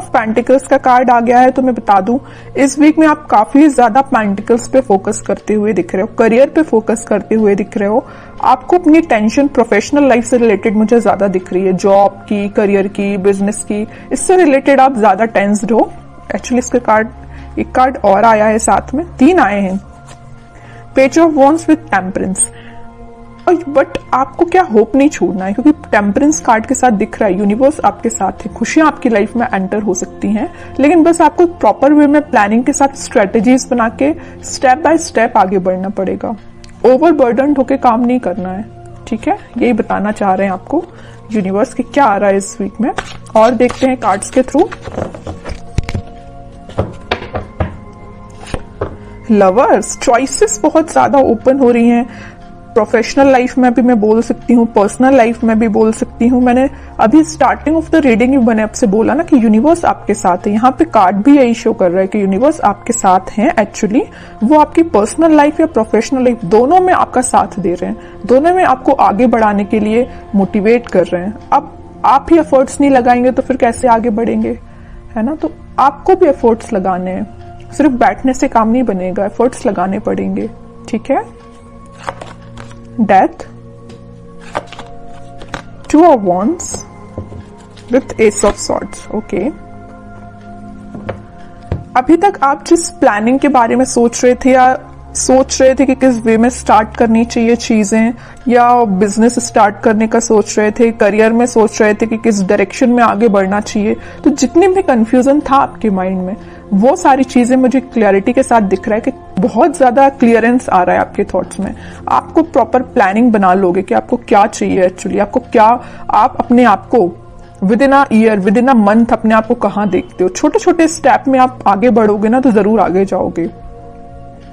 Of pentacles का card आ गया है। तो मैं बता दूं, इस वीक में आप काफी ज्यादा पेंटिकल्स पे फोकस करते हुए दिख रहे हो, करियर पे फोकस करते हुए दिख रहे हो। आपको अपनी टेंशन प्रोफेशनल लाइफ से रिलेटेड मुझे ज्यादा दिख रही है, जॉब की, करियर की, बिजनेस की, इससे रिलेटेड आप ज्यादा टेंस्ड हो। एक्चुअली इसके कार्ड, एक कार्ड और आया है साथ में, 3 आए हैं, page of wands with temperance. But आपको क्या होप नहीं छोड़ना है, क्योंकि टेम्परेंस कार्ड के साथ दिख रहा है यूनिवर्स आपके साथ है, खुशियां आपकी लाइफ में एंटर हो सकती हैं, लेकिन बस आपको प्रॉपर वे में प्लानिंग के साथ स्ट्रेटेजीज बना के स्टेप बाय स्टेप आगे बढ़ना पड़ेगा। ओवरबर्डन्ड होके काम नहीं करना है, ठीक है। यही बताना चाह रहे हैं आपको यूनिवर्स की क्या आ रहा है इस वीक में। और देखते हैं कार्ड्स के थ्रू। लवर्स, चॉइसेस बहुत ज्यादा ओपन हो रही हैं, प्रोफेशनल लाइफ में भी मैं बोल सकती हूँ, पर्सनल लाइफ में भी बोल सकती हूँ। मैंने अभी स्टार्टिंग ऑफ द रीडिंग में मैंने आपसे बोला ना कि यूनिवर्स आपके साथ है, यहाँ पे कार्ड भी यही शो कर रहा है कि यूनिवर्स आपके साथ हैं। एक्चुअली वो आपकी पर्सनल लाइफ या प्रोफेशनल लाइफ दोनों में आपका साथ दे रहे हैं, दोनों में आपको आगे बढ़ाने के लिए मोटिवेट कर रहे हैं। अब आप ही एफर्ट्स नहीं लगाएंगे तो फिर कैसे आगे बढ़ेंगे, है ना। तो आपको भी एफर्ट्स लगाने हैं, सिर्फ बैठने से काम नहीं बनेगा, एफर्ट्स लगाने पड़ेंगे, ठीक है। Death, 2 of wands with ace of swords, okay. अभी तक आप जिस प्लानिंग के बारे में सोच रहे थे, या सोच रहे थे कि किस वे में स्टार्ट करनी चाहिए चीजें, या बिजनेस स्टार्ट करने का सोच रहे थे, करियर में सोच रहे थे कि किस डायरेक्शन में आगे बढ़ना चाहिए, तो जितने भी कंफ्यूजन था आपके माइंड में, वो सारी चीजें मुझे क्लियरिटी के साथ दिख रहा है कि बहुत ज्यादा क्लियरेंस आ रहा है आपके थॉट्स में। आपको प्रॉपर प्लानिंग बना लोगे कि आपको क्या चाहिए एक्चुअली, आपको क्या, आप अपने आप को with in a year, with in a month अपने आप को कहाँ देखते हो। छोटे छोटे स्टेप में आप आगे बढ़ोगे ना तो जरूर आगे जाओगे,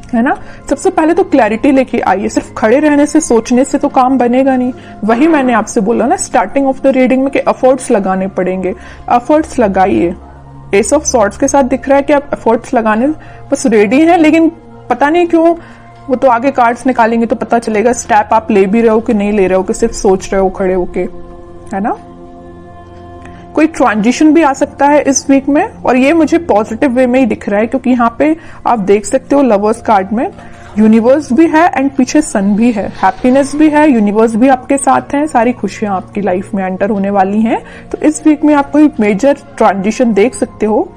है ना। सबसे पहले तो क्लैरिटी लेके आइए, सिर्फ खड़े रहने से, सोचने से तो काम बनेगा नहीं। वही मैंने आपसे बोला ना स्टार्टिंग ऑफ द रीडिंग में कि एफर्ट्स लगाने पड़ेंगे, एफर्ट्स लगाइए। एस ऑफ सॉर्ड्स के साथ दिख रहा है कि आप एफर्ट्स लगाने बस रेडी हैं, लेकिन पता नहीं क्यों, वो तो आगे कार्ड्स निकालेंगे तो पता चलेगा स्टेप आप ले भी रहे हो कि नहीं ले रहे हो, कि सिर्फ सोच रहे हो खड़े होके, है ना। कोई ट्रांजिशन भी आ सकता है इस वीक में, और ये मुझे पॉजिटिव वे में ही दिख रहा है, क्योंकि यहाँ पे आप देख सकते हो लवर्स कार्ड में यूनिवर्स भी है एंड पीछे सन भी है, हैप्पीनेस भी है, यूनिवर्स भी आपके साथ है, सारी खुशियां आपकी लाइफ में एंटर होने वाली हैं। तो इस वीक में आप कोई मेजर ट्रांजिशन देख सकते हो।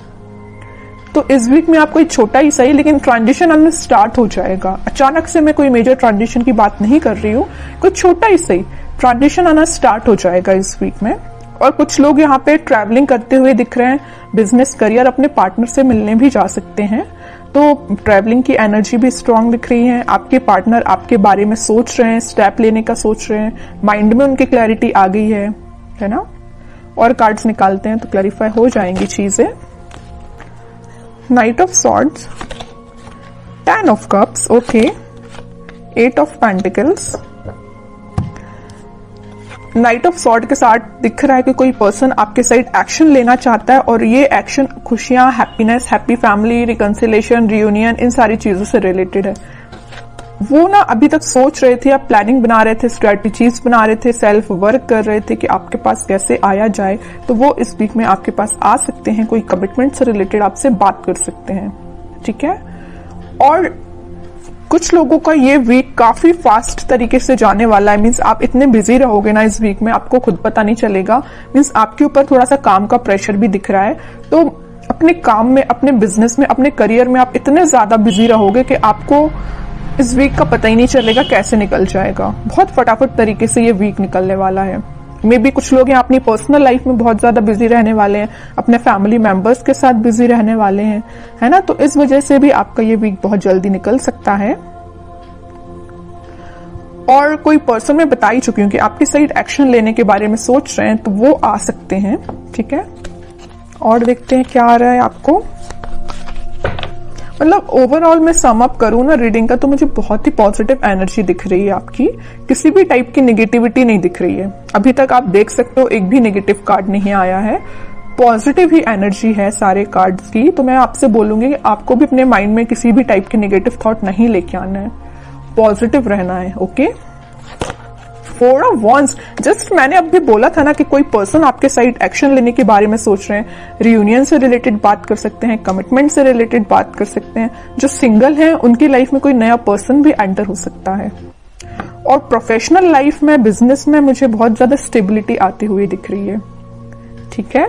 तो इस वीक में आप कोई छोटा ही सही, लेकिन ट्रांजिशन आना स्टार्ट हो जाएगा। अचानक से मैं कोई मेजर ट्रांजिशन की बात नहीं कर रही हूँ, कोई छोटा ही सही ट्रांजिशन आना स्टार्ट हो जाएगा इस वीक में। और कुछ लोग यहाँ पे ट्रैवलिंग करते हुए दिख रहे हैं, बिजनेस करियर, अपने पार्टनर से मिलने भी जा सकते हैं, तो ट्रैवलिंग की एनर्जी भी स्ट्रांग दिख रही है। आपके पार्टनर आपके बारे में सोच रहे हैं, स्टेप लेने का सोच रहे हैं, माइंड में उनकी क्लैरिटी आ गई है ना। और कार्ड्स निकालते हैं तो क्लैरिफाई हो जाएंगी चीजें। Night of swords, 10 of cups, okay, 8 of pentacles. Night of sword के साथ दिख रहा है कि कोई पर्सन आपके साइड एक्शन लेना चाहता है, और ये एक्शन खुशियां, happiness, happy family, reconciliation, reunion, इन सारी चीजों से रिलेटेड है। वो ना अभी तक सोच रहे थे, आप प्लानिंग बना रहे थे, स्ट्रेटेजीज बना रहे थे, सेल्फ वर्क कर रहे थे कि आपके पास कैसे आया जाए, तो वो इस वीक में आपके पास आ सकते हैं, कोई कमिटमेंट से रिलेटेड आपसे बात कर सकते हैं, ठीक है। और कुछ लोगों का ये वीक काफी फास्ट तरीके से जाने वाला है, मीन्स आप इतने बिजी रहोगे ना इस वीक में, आपको खुद पता नहीं चलेगा। मीन्स आपके ऊपर थोड़ा सा काम का प्रेशर भी दिख रहा है, तो अपने काम में, अपने बिजनेस में, अपने करियर में आप इतने ज्यादा बिजी रहोगे कि आपको इस वीक का पता ही नहीं चलेगा कैसे निकल जाएगा। बहुत फटाफट तरीके से ये वीक निकलने वाला है। मे बी कुछ लोग यहाँ अपनी पर्सनल लाइफ में बहुत ज्यादा बिजी रहने वाले हैं, अपने फैमिली मेंबर्स के साथ बिजी रहने वाले हैं, है ना। तो इस वजह से भी आपका ये वीक बहुत जल्दी निकल सकता है। और कोई पर्सन मैं बता ही चुकी हूँ कि आपकी साइड एक्शन लेने के बारे में सोच रहे हैं, तो वो आ सकते हैं, ठीक है। और देखते हैं क्या आ रहा है आपको। मतलब ओवरऑल मैं सम अप करूं ना रीडिंग का, तो मुझे बहुत ही पॉजिटिव एनर्जी दिख रही है आपकी, किसी भी टाइप की नेगेटिविटी नहीं दिख रही है। अभी तक आप देख सकते हो एक भी नेगेटिव कार्ड नहीं आया है, पॉजिटिव ही एनर्जी है सारे कार्ड्स की। तो मैं आपसे बोलूंगी कि आपको भी अपने माइंड में किसी भी टाइप के नेगेटिव थॉट नहीं लेके आना है, पॉजिटिव रहना है, ओके। 4 ऑफ वॉन्ड्स, जस्ट मैंने अभी बोला था ना कि कोई पर्सन आपके साइड एक्शन लेने के बारे में सोच रहे हैं। रियूनियन से रिलेटेड बात कर सकते हैं, कमिटमेंट से रिलेटेड बात कर सकते हैं। जो सिंगल हैं उनकी लाइफ में कोई नया पर्सन भी एंटर हो सकता है। और प्रोफेशनल लाइफ में, बिजनेस में मुझे बहुत ज्यादा स्टेबिलिटी आती हुई दिख रही है। ठीक है,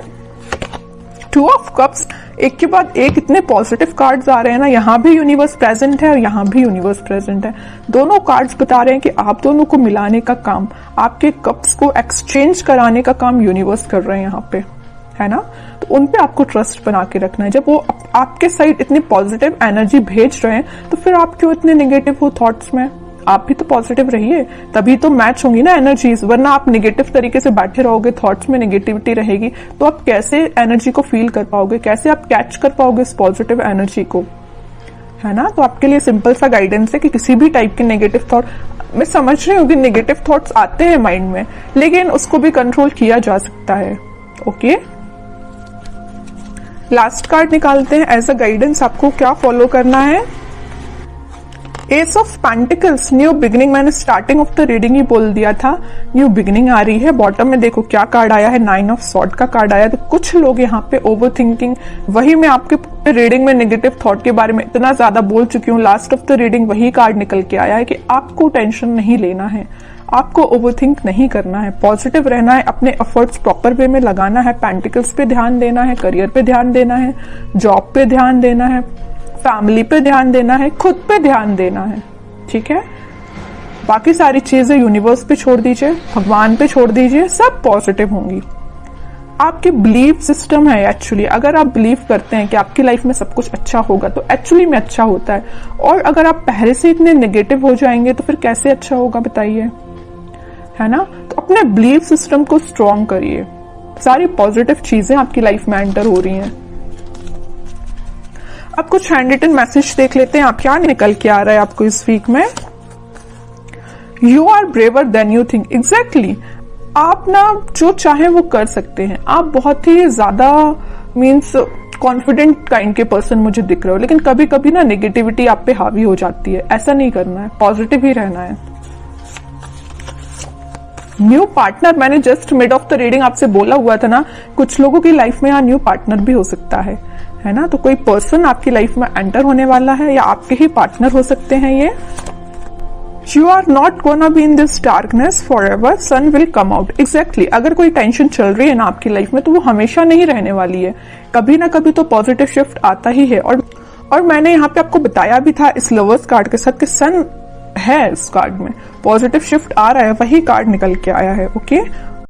2 ऑफ कप्स, एक के बाद एक इतने पॉजिटिव कार्ड्स आ रहे हैं ना। यहां भी यूनिवर्स प्रेजेंट है और यहां भी यूनिवर्स प्रेजेंट है। दोनों कार्ड्स बता रहे हैं कि आप दोनों को मिलाने का काम, आपके कप्स को एक्सचेंज कराने का काम यूनिवर्स कर रहे हैं यहाँ पे, है ना। तो उन पे आपको ट्रस्ट बना के रखना है। जब वो आपके साइड इतनी पॉजिटिव एनर्जी भेज रहे हैं तो फिर आप क्यों इतने नेगेटिव हो थॉट्स में। आप भी तो पॉजिटिव रहिए, तभी तो मैच होंगी ना एनर्जीज। वरना आप नेगेटिव तरीके से बैठे रहोगे, थॉट्स में नेगेटिविटी रहेगी, तो आप कैसे एनर्जी को फील कर पाओगे, कैसे आप कैच कर पाओगे इस पॉजिटिव एनर्जी को, है ना। तो आपके लिए सिंपल सा गाइडेंस है कि किसी भी टाइप के नेगेटिव थॉट, मैं समझ रही हूँ कि नेगेटिव थॉट्स आते हैं माइंड में, लेकिन उसको भी कंट्रोल किया जा सकता है। ओके, लास्ट कार्ड निकालते हैं एज अ गाइडेंस, आपको क्या फॉलो करना है। S of pentacles, new beginning. मैंने स्टार्टिंग ऑफ द रीडिंग ही बोल दिया था न्यू बिगिनिंग आ रही है। बॉटम में देखो क्या कार्ड आया है, 9 ऑफ सॉर्ड का कार्ड आया। तो कुछ लोग यहाँ पे ओवर थिंकिंग, वही मैं आपके रीडिंग में नेगेटिव थॉट के बारे में इतना ज्यादा बोल चुकी हूँ, लास्ट ऑफ द रीडिंग वही कार्ड निकल के आया है कि आपको टेंशन नहीं लेना है, आपको ओवरथिंक नहीं करना है, पॉजिटिव रहना है, अपने एफर्ट्स प्रॉपर वे में लगाना है, पेंटिकल्स पे ध्यान देना है, करियर पे ध्यान देना है, जॉब पे ध्यान देना है, फैमिली पे ध्यान देना है, खुद पे ध्यान देना है। ठीक है, बाकी सारी चीजें यूनिवर्स पे छोड़ दीजिए, भगवान पे छोड़ दीजिए, सब पॉजिटिव होंगी। आपकी बिलीफ सिस्टम है एक्चुअली, अगर आप बिलीव करते हैं कि आपकी लाइफ में सब कुछ अच्छा होगा तो एक्चुअली में अच्छा होता है। और अगर आप पहले से इतने नेगेटिव हो जाएंगे तो फिर कैसे अच्छा होगा बताइए, है ना। तो अपने बिलीफ सिस्टम को स्ट्रॉन्ग करिए, सारी पॉजिटिव चीजें आपकी लाइफ में एंटर हो रही हैं। अब कुछ हैंड रिटन मैसेज देख लेते हैं, आप क्या निकल के आ रहा है आपको इस वीक में। You are braver than you think. Exactly, आप ना जो चाहे वो कर सकते हैं। आप बहुत ही ज्यादा मीन्स कॉन्फिडेंट काइंड के पर्सन मुझे दिख रहे हो, लेकिन कभी कभी ना नेगेटिविटी आप पे हावी हो जाती है। ऐसा नहीं करना है, पॉजिटिव ही रहना है। न्यू पार्टनर, मैंने just mid of the reading आपसे बोला हुआ था ना, कुछ लोगों की लाइफ में यहाँ न्यू पार्टनर भी हो सकता है ना। तो कोई पर्सन आपकी लाइफ में एंटर होने वाला है या आपके ही पार्टनर हो सकते हैं ये। You are not gonna be in this darkness forever, sun will come out. Exactly, अगर कोई टेंशन चल रही है ना आपकी लाइफ में तो वो हमेशा नहीं रहने वाली है, कभी ना कभी तो पॉजिटिव शिफ्ट आता ही है। और मैंने यहाँ पे आपको बताया भी था इस लवर्स कार्ड के साथ कि सन है इस कार्ड में, पॉजिटिव शिफ्ट आ रहा है, वही कार्ड निकल के आया है। ओके,